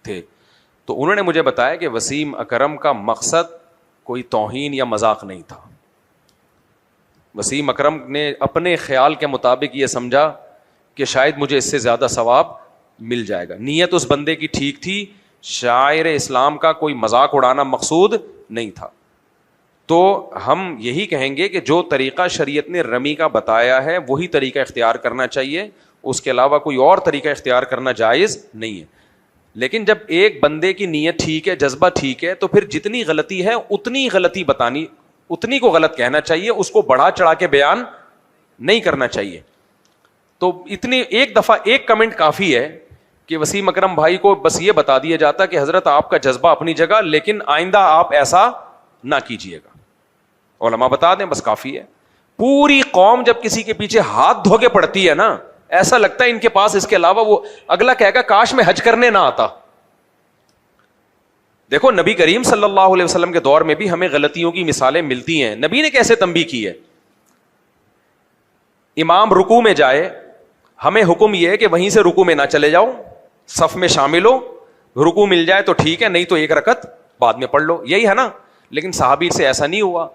تھے. تو انہوں نے مجھے بتایا کہ وسیم اکرم کا مقصد کوئی توہین یا مذاق نہیں تھا. وسیم اکرم نے اپنے خیال کے مطابق یہ سمجھا کہ شاید مجھے اس سے زیادہ ثواب مل جائے گا. نیت اس بندے کی ٹھیک تھی, شاعر اسلام کا کوئی مذاق اڑانا مقصود نہیں تھا. تو ہم یہی کہیں گے کہ جو طریقہ شریعت نے رمی کا بتایا ہے وہی طریقہ اختیار کرنا چاہیے, اس کے علاوہ کوئی اور طریقہ اختیار کرنا جائز نہیں ہے. لیکن جب ایک بندے کی نیت ٹھیک ہے, جذبہ ٹھیک ہے, تو پھر جتنی غلطی ہے اتنی غلطی بتانی, اتنی کو غلط کہنا چاہیے, اس کو بڑھا چڑھا کے بیان نہیں کرنا چاہیے. تو اتنی ایک دفعہ ایک کمنٹ کافی ہے کہ وسیم اکرم بھائی کو بس یہ بتا دیا جاتا کہ حضرت آپ کا جذبہ اپنی جگہ, لیکن آئندہ آپ ایسا نہ کیجیے گا. علماء بتا دیں بس کافی ہے. پوری قوم جب کسی کے پیچھے ہاتھ دھو کے پڑتی ہے نا, ایسا لگتا ہے ان کے پاس اس کے علاوہ وہ اگلا کہے گا کاش میں حج کرنے نہ آتا. دیکھو نبی کریم صلی اللہ علیہ وسلم کے دور میں بھی ہمیں غلطیوں کی مثالیں ملتی ہیں. نبی نے کیسے تنبیہ کی ہے. امام رکوع میں جائے, ہمیں حکم یہ ہے کہ وہیں سے رکوع میں نہ چلے جاؤ, صف میں شامل ہو, رکوع مل جائے تو ٹھیک ہے, نہیں تو ایک رکعت بعد میں پڑھ لو, یہی ہے نا. لیکن صحابی سے ایسا نہیں ہوا.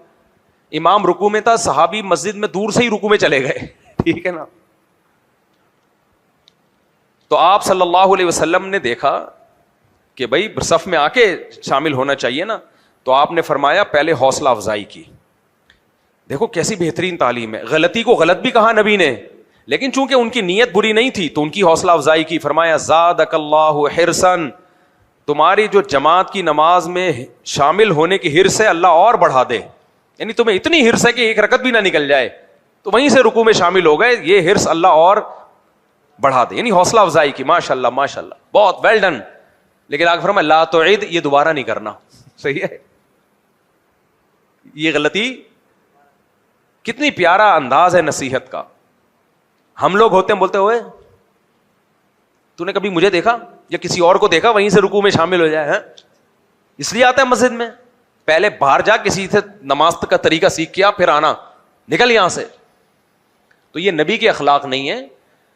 امام رکوع میں تھا, صحابی مسجد میں دور سے ہی رکوع میں چلے گئے, ٹھیک ہے نا. تو آپ صلی اللہ علیہ وسلم نے دیکھا کہ بھائی صف میں آ کے شامل ہونا چاہیے نا, تو آپ نے فرمایا پہلے حوصلہ افزائی کی. دیکھو کیسی بہترین تعلیم ہے. غلطی کو غلط بھی کہا نبی نے, لیکن چونکہ ان کی نیت بری نہیں تھی تو ان کی حوصلہ افزائی کی. فرمایا زادک اللہ حرصاً, تمہاری جو جماعت کی نماز میں شامل ہونے کی حرص ہے اللہ اور بڑھا دے. یعنی تمہیں اتنی حرص ہے کہ ایک رکعت بھی نہ نکل جائے, تو وہیں سے رکوع میں شامل ہو گئے, یہ حرص اللہ اور بڑھا دے. یعنی حوصلہ افزائی کی, ماشاء اللہ ماشاء اللہ, بہت ویل ڈن. لیکن آگے فرمایا لا تعید, یہ دوبارہ نہیں کرنا. صحیح ہے. یہ غلطی, کتنی پیارا انداز ہے نصیحت کا. ہم لوگ ہوتے ہیں بولتے ہوئے تو نے کبھی مجھے دیکھا یا کسی اور کو دیکھا وہیں سے رکوع میں شامل ہو جائے, اس لیے آتا ہے مسجد میں. پہلے باہر جا کسی سے نماز کا طریقہ سیکھ کیا, پھر آنا, نکل یہاں سے. تو یہ نبی کے اخلاق نہیں ہے.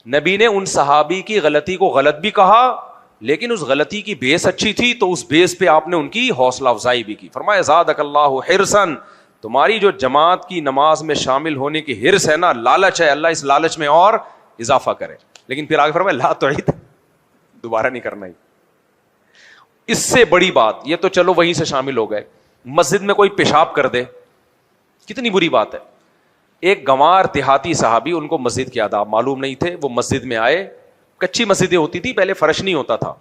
نبی نے ان صحابی کی غلطی کو غلط بھی کہا, لیکن اس غلطی کی بیس اچھی تھی تو اس بیس پہ آپ نے ان کی حوصلہ افزائی بھی کی. فرمایا زادک اللہ حرصاً, تمہاری جو جماعت کی نماز میں شامل ہونے کی حرص ہے نا, لالچ ہے, اللہ اس لالچ میں اور اضافہ کرے. لیکن پھر آگے فرمایا لا تعید, دوبارہ نہیں کرنا. ہی اس سے بڑی بات, یہ تو چلو وہیں سے شامل ہو گئے, مسجد میں کوئی پیشاب کر دے, کتنی بری بات ہے. ایک گنوار دیہاتی صحابی, ان کو مسجد کے آداب معلوم نہیں تھے, وہ مسجد میں آئے, کچی مسجدیں ہوتی تھی پہلے, فرش نہیں ہوتا تھا,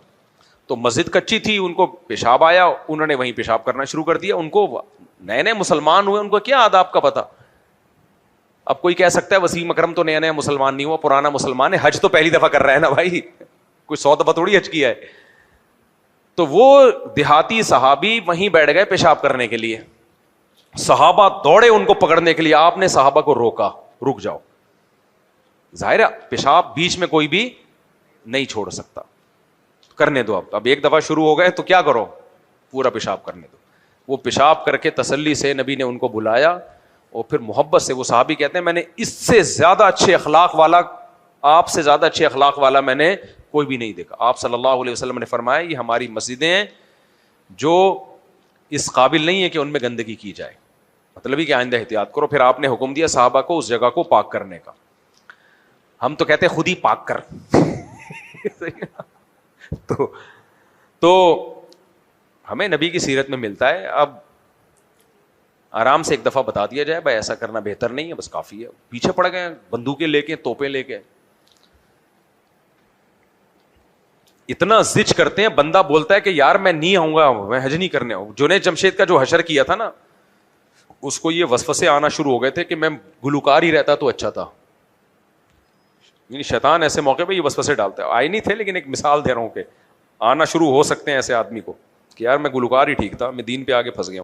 تو مسجد کچی تھی, ان کو پیشاب آیا, انہوں نے وہیں پیشاب کرنا شروع کر دیا. ان کو نئے نئے مسلمان ہوئے, ان کو کیا آداب کا پتہ. اب کوئی کہہ سکتا ہے وسیم اکرم تو نیا نیا مسلمان نہیں ہوا, پرانا مسلمان ہے, حج تو پہلی دفعہ کر رہا ہے نا بھائی, کوئی 100 دفعہ تھوڑی حج کیا ہے. تو وہ دیہاتی صحابی وہیں بیٹھ گئے پیشاب کرنے کے لیے. صحابہ دوڑے ان کو پکڑنے کے لیے, آپ نے صحابہ کو روکا, رک جاؤ, ظاہر ہے پیشاب بیچ میں کوئی بھی نہیں چھوڑ سکتا, کرنے دو. اب ایک دفعہ شروع ہو گئے تو کیا کرو, پورا پیشاب کرنے دو. وہ پیشاب کر کے تسلی سے نبی نے ان کو بلایا, اور پھر محبت سے, وہ صحابی کہتے ہیں میں نے اس سے زیادہ اچھے اخلاق والا, آپ سے زیادہ اچھے اخلاق والا میں نے کوئی بھی نہیں دیکھا. آپ صلی اللہ علیہ وسلم نے فرمایا یہ ہماری مسجدیں ہیں جو اس قابل نہیں ہے کہ ان میں گندگی کی جائے, مطلب ہی کہ آئندہ احتیاط کرو. پھر آپ نے حکم دیا صحابہ کو اس جگہ کو پاک کرنے کا. ہم تو کہتے ہیں خود ہی پاک کر. تو ہمیں نبی کی سیرت میں ملتا ہے. اب آرام سے ایک دفعہ بتا دیا جائے بھائی ایسا کرنا بہتر نہیں ہے, بس کافی ہے. پیچھے پڑ گئے بندوقیں لے کے, توپیں لے کے, اتنا زج کرتے ہیں. بندہ بولتا ہے کہ یار میں نہیں آؤں گا, میں حج نہیں کرنے آؤں. جنید جمشید کا جو حشر کیا تھا نا, اس کو یہ وسوسے آنا شروع ہو گئے تھے کہ میں گلوکار ہی رہتا تو اچھا تھا. یعنی شیطان ایسے موقع پہ یہ وسوسے ڈالتا ہے. آئے نہیں تھے لیکن ایک مثال دے رہا ہوں کہ آنا شروع ہو سکتے ہیں ایسے آدمی کو کہ یار میں گلوکار ہی ٹھیک تھا, میں دین پہ آگے پھنس گیا.